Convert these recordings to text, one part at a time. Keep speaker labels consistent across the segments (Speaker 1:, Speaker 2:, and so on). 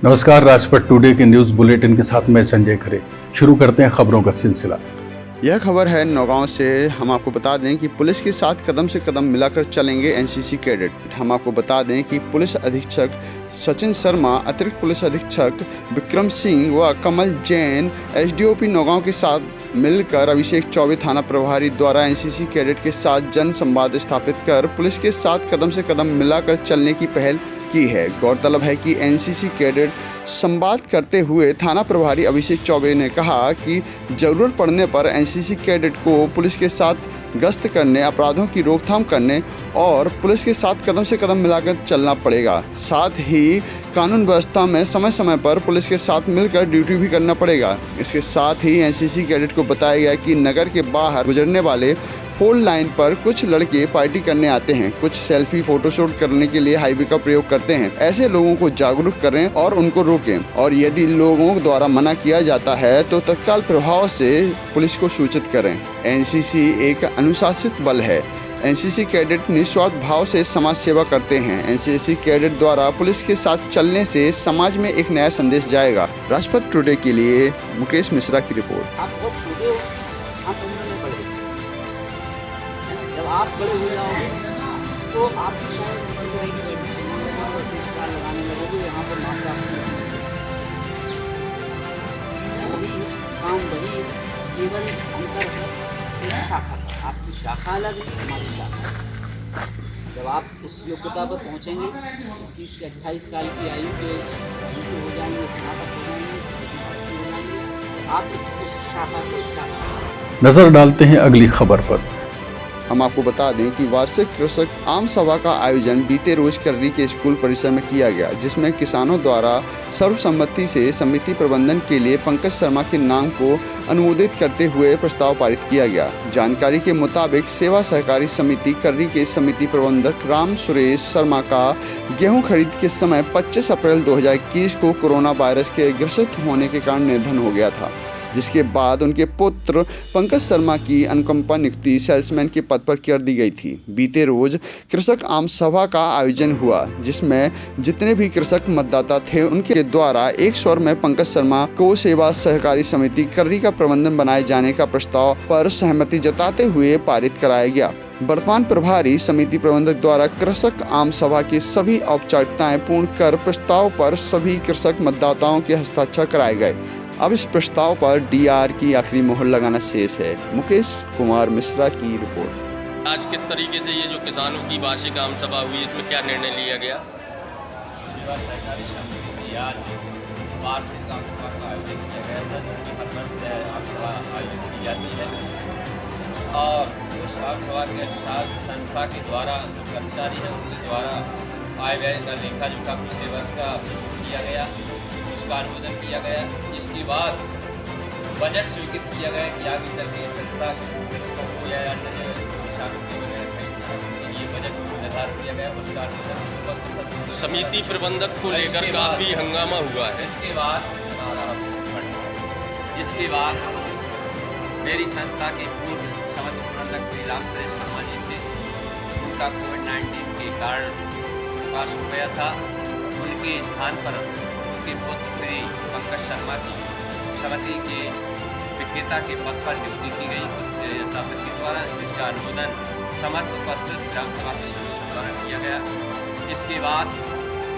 Speaker 1: नमस्कार, राजपथ टुडे के news bulletin के साथ मैं संजय खरे। शुरू करते हैं खबरों का सिलसिला।
Speaker 2: यह खबर है नौगांव से। हम आपको बता दें कि पुलिस के साथ कदम से कदम मिलाकर चलेंगे एनसीसी कैडेट। हम आपको बता दें कि पुलिस अधीक्षक सचिन शर्मा, अतिरिक्त पुलिस अधीक्षक विक्रम सिंह व कमल जैन एसडीओपी नौगांव के साथ मिलकर अभिषेक चौबे थाना प्रभारी द्वारा एनसीसी कैडेट के साथ जन संवाद स्थापित कर पुलिस के साथ कदम से कदम मिलाकर चलने की पहल की है। गौरतलब है कि एनसीसी कैडेट संवाद करते हुए थाना प्रभारी अभिषेक चौबे ने कहा कि जरूरत पड़ने पर एनसीसी कैडेट को पुलिस के साथ गश्त करने, अपराधों की रोकथाम करने और पुलिस के साथ कदम से कदम मिलाकर चलना पड़ेगा। साथ ही कानून व्यवस्था में समय समय पर पुलिस के साथ मिलकर ड्यूटी भी करना पड़ेगा। इसके साथ ही एनसीसी कैडेट को बताया गया कि नगर के बाहर गुजरने वाले फोर लाइन पर कुछ लड़के पार्टी करने आते हैं, कुछ सेल्फी फोटोशूट करने के लिए हाईवे का प्रयोग करते हैं। ऐसे लोगों को जागरूक करें और उनको रोकें, और यदि लोगों द्वारा मना किया जाता है तो तत्काल प्रभाव से पुलिस को सूचित करें। एनसीसी एक अनुशासित बल है। एनसीसी कैडेट निस्वार्थ भाव से समाज सेवा करते हैं। एनसीसी कैडेट द्वारा पुलिस के साथ चलने से समाज में एक नया संदेश जाएगा। राजपथ टुडे के लिए मुकेश मिश्रा की रिपोर्ट।
Speaker 3: जब आप बड़े हो जाओगे तो आपकी शायद किसी तरह की संस्कार लगाने लगोगे। यहाँ पर मात्रा वही काम वही है, केवल अंतर है एक शाखा का। आपकी शाखा अलग है, हमारी शाखा अलग। जब आप उस योग्यता पर पहुँचेंगे 21 से 28 साल की आयु के हो जाएंगे, स्नातक हो जाएंगे, आप उस शाखा से शाखा।
Speaker 1: नजर डालते हैं अगली खबर पर।
Speaker 2: हम आपको बता दें कि वार्षिक कृषक आम सभा का आयोजन बीते रोज कर्री के स्कूल परिसर में किया गया, जिसमें किसानों द्वारा सर्वसम्मति से समिति प्रबंधन के लिए पंकज शर्मा के नाम को अनुमोदित करते हुए प्रस्ताव पारित किया गया। जानकारी के मुताबिक सेवा सहकारी समिति कर्री के समिति प्रबंधक राम सुरेश शर्मा का गेहूं खरीद के समय 25 अप्रैल 2021 को कोरोना वायरस के ग्रसित होने के कारण निधन हो गया था, जिसके बाद उनके पुत्र पंकज शर्मा की अनुकंपा नियुक्ति सेल्समैन के पद पर कर दी गई थी। बीते रोज कृषक आम सभा का आयोजन हुआ, जिसमें जितने भी कृषक मतदाता थे उनके द्वारा एक स्वर में पंकज शर्मा को सेवा सहकारी समिति कर्री का प्रबंधन बनाए जाने का प्रस्ताव पर सहमति जताते हुए पारित कराया गया। वर्तमान प्रभारी समिति प्रबंधक द्वारा कृषक आम सभा की सभी औपचारिकताएं पूर्ण कर प्रस्ताव पर सभी कृषक मतदाताओं के हस्ताक्षर कराए गए। अब इस प्रस्ताव पर डीआर की आखिरी मोहर लगाना शेष है। मुकेश कुमार मिश्रा की रिपोर्ट।
Speaker 4: आज किस तरीके से ये जो किसानों की वार्षिक आम सभा हुई, इसमें क्या निर्णय लिया गया?
Speaker 5: सेवा सहकारी समिति आज वार्षिक आम सभा का आयोजन किया गया था, जिसकी हर वर्ष आम सभा आयोजित की जाती है। और उस आम सभा के अनुसार संस्था के द्वारा जो कर्मचारी हैं उनके द्वारा आय व्यय का लेखा जोखा पिछले वर्ष का किया गया, उसका अनुमोदन किया गया। इसके बाद बजट स्वीकृत किया गया कि आगे चल के संस्था कृषकों को या अन्य किसानों के लिए बजट निर्धारित किया गया, उसका अनुमोदन।
Speaker 4: समिति प्रबंधक को लेकर काफी हंगामा हुआ है।
Speaker 5: इसके बाद मेरी संस्था के पूर्व समिति प्रबंधक श्री राम सुरेश शर्मा जी थे, उनका कोविड-19 के कारण प्रकाश हो गया था। उनके स्थान पर उनके पुत्र श्री पंकज शर्मा की समिति के विक्रेता के पद पर नियुक्ति की गई समिति द्वारा, जिसका अनुमोदन समस्त उपस्थित ग्राम सभा के सदस्यों द्वारा किया गया। इसके बाद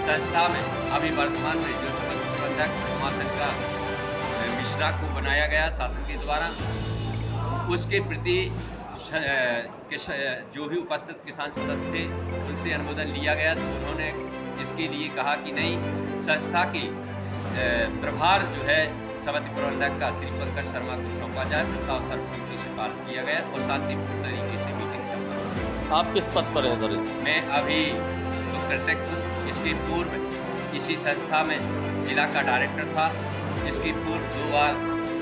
Speaker 5: संस्था में अभी वर्तमान में जो समिति प्रबंधक महाशंका मिश्रा को बनाया गया शासन के द्वारा, उसके प्रति जो भी उपस्थित किसान सदस्य थे उनसे अनुमोदन लिया गया। तो उन्होंने इसके लिए कहा कि नहीं, संस्था की प्रभार जो है समिति प्रबंधक का श्री पंकज शर्मा को सौंपा जाए। प्रस्ताव सर्वसम्मति से पारित किया गया और शांतिपूर्ण तरीके से मीटिंग संपन्न।
Speaker 4: आप किस पद पर हैं सर?
Speaker 5: मैं अभी तो कृषक हूँ। इसके पूर्व इसी संस्था में जिला का डायरेक्टर था। इसके पूर्व 2 बार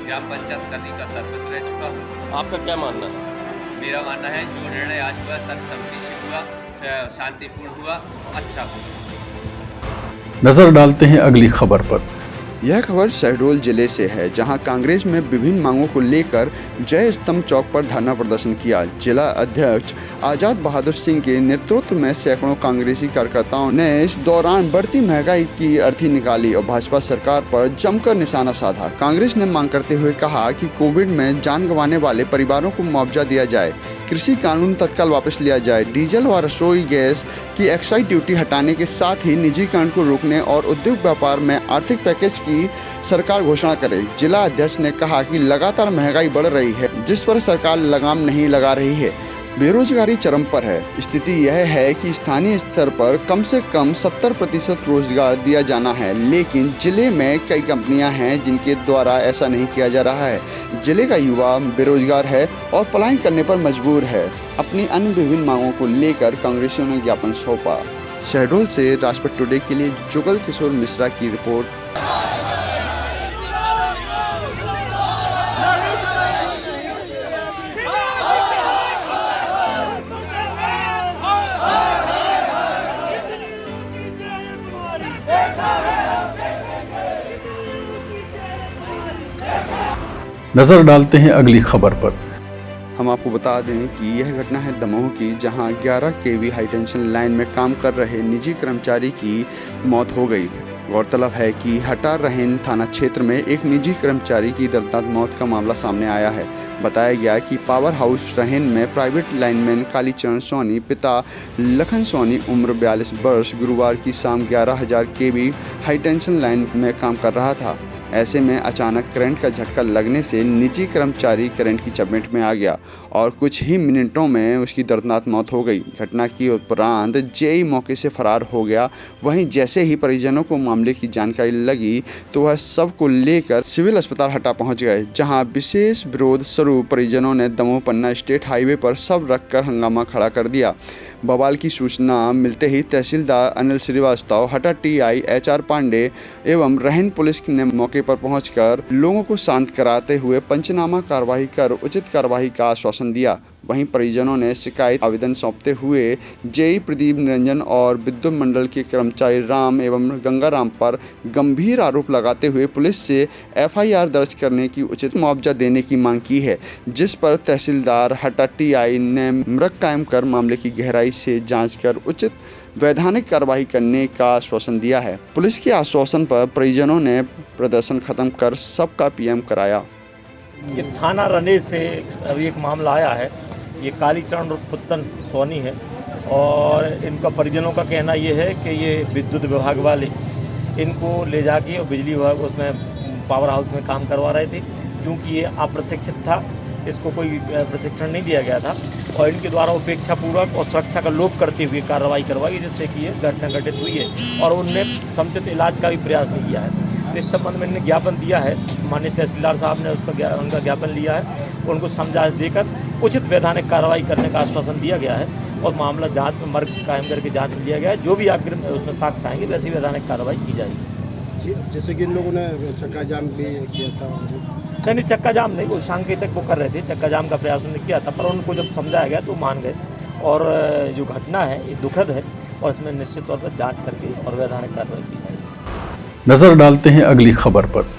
Speaker 5: ग्राम पंचायत कर्री का सरपंच रह चुका हूँ।
Speaker 4: आपका क्या मानना है?
Speaker 5: मेरा मानना है जो निर्णय आज हुआ सर्वसम्मति से हुआ, शांतिपूर्ण हुआ, अच्छा हुआ।
Speaker 1: नजर डालते हैं अगली खबर पर।
Speaker 2: यह खबर शहडोल जिले से है, जहां कांग्रेस में विभिन्न मांगों को लेकर जय स्तंभ चौक पर धरना प्रदर्शन किया। जिला अध्यक्ष आजाद बहादुर सिंह के नेतृत्व में सैकड़ों कांग्रेसी कार्यकर्ताओं ने इस दौरान बढ़ती महंगाई की अर्थी निकाली और भाजपा सरकार पर जमकर निशाना साधा। कांग्रेस ने मांग करते हुए कहा कि कोविड में जान गंवाने वाले परिवारों को मुआवजा दिया जाए, कृषि कानून तत्काल वापस लिया जाए, डीजल व रसोई गैस की एक्साइज ड्यूटी हटाने के साथ ही निजीकरण को रोकने और उद्योग व्यापार में आर्थिक पैकेज की सरकार घोषणा करे। जिला अध्यक्ष ने कहा कि लगातार महंगाई बढ़ रही है, जिस पर सरकार लगाम नहीं लगा रही है। बेरोजगारी चरम पर है। स्थिति यह है कि स्थानीय स्तर पर कम से कम 70% रोजगार दिया जाना है, लेकिन जिले में कई कंपनियां हैं जिनके द्वारा ऐसा नहीं किया जा रहा है। जिले का युवा बेरोजगार है और पलायन करने पर मजबूर है। अपनी अन्य विभिन्न मांगों को लेकर कांग्रेसियों ने ज्ञापन सौंपा। शहडोल से राजपथ टुडे के लिए जुगल किशोर मिश्रा की रिपोर्ट।
Speaker 1: नजर डालते हैं अगली खबर पर।
Speaker 2: हम आपको बता दें कि यह घटना है दमोह की, जहां 11 केवी हाई टेंशन लाइन में काम कर रहे निजी कर्मचारी की मौत हो गई। गौरतलब है कि हटा रहेन थाना क्षेत्र में एक निजी कर्मचारी की दर्दनाक मौत का मामला सामने आया है। बताया गया कि पावर हाउस रहेन में प्राइवेट लाइनमैन कालीचरण सोनी पिता लखन सोनी उम्र 42 वर्ष गुरुवार की शाम 11,000 केवी हाई टेंशन लाइन में काम कर रहा था। ऐसे में अचानक करंट का झटका लगने से निजी कर्मचारी करंट की चपेट में आ गया और कुछ ही मिनटों में उसकी दर्दनाक मौत हो गई। घटना के उपरांत जेई मौके से फरार हो गया। वहीं जैसे ही परिजनों को मामले की जानकारी लगी तो वह सब को लेकर सिविल अस्पताल हटा पहुंच गए, जहां विशेष विरोध स्वरूप परिजनों ने दमोह पन्ना स्टेट हाईवे पर सब रखकर हंगामा खड़ा कर दिया। बवाल की सूचना मिलते ही तहसीलदार अनिल श्रीवास्तव, हटा टीआई HR पांडे एवं रहेन पुलिस ने मौके पर पहुंचकर लोगों को शांत कराते हुए पंचनामा कार्रवाई कर उचित कार्रवाई का आश्वासन दिया। वहीं परिजनों ने शिकायत आवेदन सौंपते हुए जेई प्रदीप निरंजन और विद्युत मंडल के कर्मचारी राम एवं गंगाराम पर गंभीर आरोप लगाते हुए पुलिस से FIR दर्ज करने की उचित मुआवजा देने की मांग की है, जिस पर तहसीलदार हटा टीआई ने मृग कायम कर मामले की गहराई से जांच कर उचित वैधानिक कार्रवाई करने का आश्वासन दिया है। पुलिस के आश्वासन पर परिजनों ने प्रदर्शन खत्म कर सबका PM कराया।
Speaker 6: ये थाना रने से अभी एक मामला आया है। ये कालीचरण पुत्तन सोनी है और इनका परिजनों का कहना ये है कि ये विद्युत विभाग वाले इनको ले जाके और बिजली विभाग उसमें पावर हाउस में काम करवा रहे थे। क्योंकि ये अप्रशिक्षित था, इसको कोई प्रशिक्षण नहीं दिया गया था और इनके द्वारा उपेक्षापूर्वक और सुरक्षा का लोप करते हुए कार्रवाई करवाई, जिससे कि ये घटना घटित हुई है और उनने समुचित इलाज का भी प्रयास नहीं किया है। तो इस संबंध में इन्हें ज्ञापन दिया है। माननीय तहसीलदार साहब ने उनका ज्ञापन लिया है, उनको समझाइश देकर उचित वैधानिक कार्रवाई करने का आश्वासन दिया गया है और मामला जांच में मर्ग कायम करके जांच में लिया गया है। जो भी आगे उसमें साक्ष्य आएंगे वैसी वैधानिक कार्रवाई की जाएगी।
Speaker 7: जैसे कि इन लोगों ने चक्का जाम भी किया था।
Speaker 6: नहीं, चक्का जाम नहीं, वो सांकेतिक वो कर रहे थे, चक्का जाम का प्रयास उन्होंने किया था, पर उनको जब समझाया गया तो मान गए। और जो घटना है ये दुखद है और इसमें निश्चित तौर पर जाँच करके और वैधानिक कार्रवाई की जाएगी।
Speaker 1: नजर डालते हैं अगली खबर पर।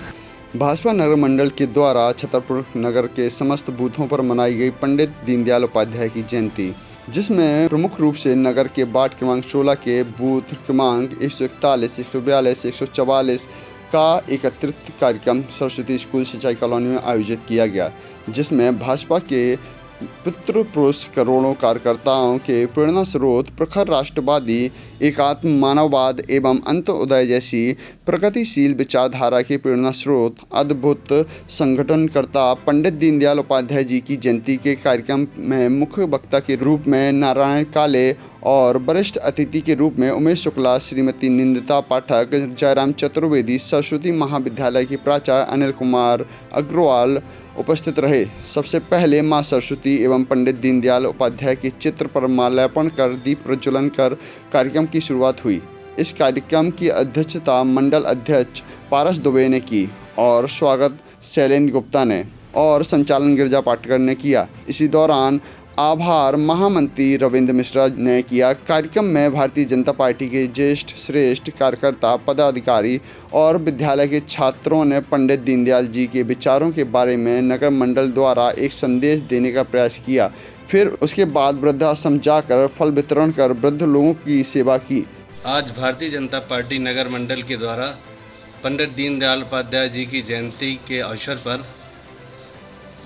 Speaker 2: भाजपा नगर मंडल के द्वारा छतरपुर नगर के समस्त बूथों पर मनाई गई पंडित दीनदयाल उपाध्याय की जयंती, जिसमें प्रमुख रूप से नगर के वार्ड क्रमांक 16 के बूथ क्रमांक 141, 142, 144 का एकत्रित कार्यक्रम सरस्वती स्कूल सिंचाई कॉलोनी में आयोजित किया गया, जिसमें भाजपा के पितृ पुरुष करोड़ों कार्यकर्ताओं के प्रेरणा स्रोत, प्रखर राष्ट्रवादी, एकात्म मानववाद एवं अंत्योदय जैसी प्रगतिशील विचारधारा के प्रेरणा स्रोत, अद्भुत संगठनकर्ता पंडित दीनदयाल उपाध्याय जी की जयंती के कार्यक्रम में मुख्य वक्ता के रूप में नारायण काले और वरिष्ठ अतिथि के रूप में उमेश शुक्ला, श्रीमती निंदिता पाठक, जयराम चतुर्वेदी, सरस्वती महाविद्यालय के प्राचार्य अनिल कुमार अग्रवाल उपस्थित रहे। सबसे पहले मां सरस्वती एवं पंडित दीनदयाल उपाध्याय के चित्र पर माल्यार्पण कर दीप प्रज्वलन कर कार्यक्रम की शुरुआत हुई। इस कार्यक्रम की अध्यक्षता मंडल अध्यक्ष पारस दुबे ने की और स्वागत शैलेंद्र गुप्ता ने और संचालन गिरिजा पाटकर ने किया। इसी दौरान आभार महामंत्री रविंद्र मिश्रा ने किया। कार्यक्रम में भारतीय जनता पार्टी के ज्येष्ठ श्रेष्ठ कार्यकर्ता, पदाधिकारी और विद्यालय के छात्रों ने पंडित दीनदयाल जी के विचारों के बारे में नगर मंडल द्वारा एक संदेश देने का प्रयास किया। फिर उसके बाद वृद्धाश्रम जाकर फल वितरण कर वृद्ध लोगों की सेवा की।
Speaker 8: आज भारतीय जनता पार्टी नगर मंडल के द्वारा पंडित दीनदयाल उपाध्याय जी की जयंती के अवसर पर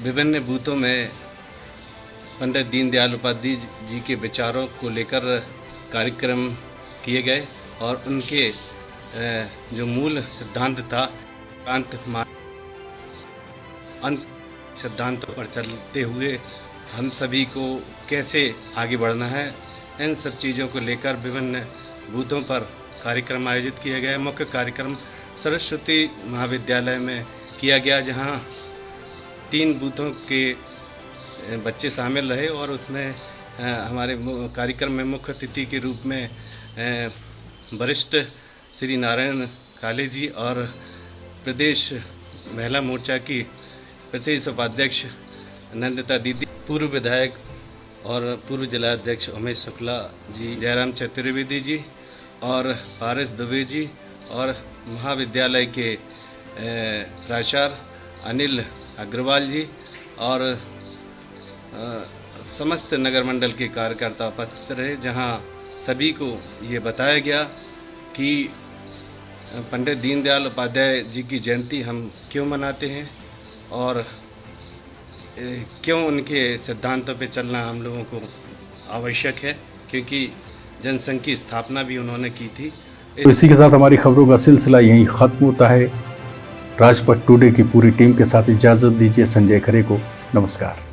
Speaker 8: विभिन्न बूथों में पंडित दीनदयाल उपाध्याय जी के विचारों को लेकर कार्यक्रम किए गए और उनके जो मूल सिद्धांत था अन सिद्धांतों पर चलते हुए हम सभी को कैसे आगे बढ़ना है, इन सब चीज़ों को लेकर विभिन्न बूथों पर कार्यक्रम आयोजित किए गए। मुख्य कार्यक्रम सरस्वती महाविद्यालय में किया गया, जहां 3 बूथों के बच्चे शामिल रहे और उसमें हमारे कार्यक्रम में मुख्य अतिथि के रूप में वरिष्ठ श्री नारायण काले जी और प्रदेश महिला मोर्चा की प्रदेश उपाध्यक्ष नंदिता दीदी, पूर्व विधायक और पूर्व जिलाध्यक्ष उमेश शुक्ला जी, जयराम चतुर्वेदी जी और पारस दुबे जी और महाविद्यालय के प्राचार्य अनिल अग्रवाल जी और समस्त नगर मंडल के कार्यकर्ता उपस्थित रहे, जहां सभी को ये बताया गया कि पंडित दीनदयाल उपाध्याय जी की जयंती हम क्यों मनाते हैं और क्यों उनके सिद्धांतों पे चलना हम लोगों को आवश्यक है, क्योंकि जनसंघ की स्थापना भी उन्होंने की थी।
Speaker 1: तो इसी के साथ हमारी खबरों का सिलसिला यहीं ख़त्म होता है। राजपथ टुडे की पूरी टीम के साथ इजाज़त दीजिए संजय खरे को। नमस्कार।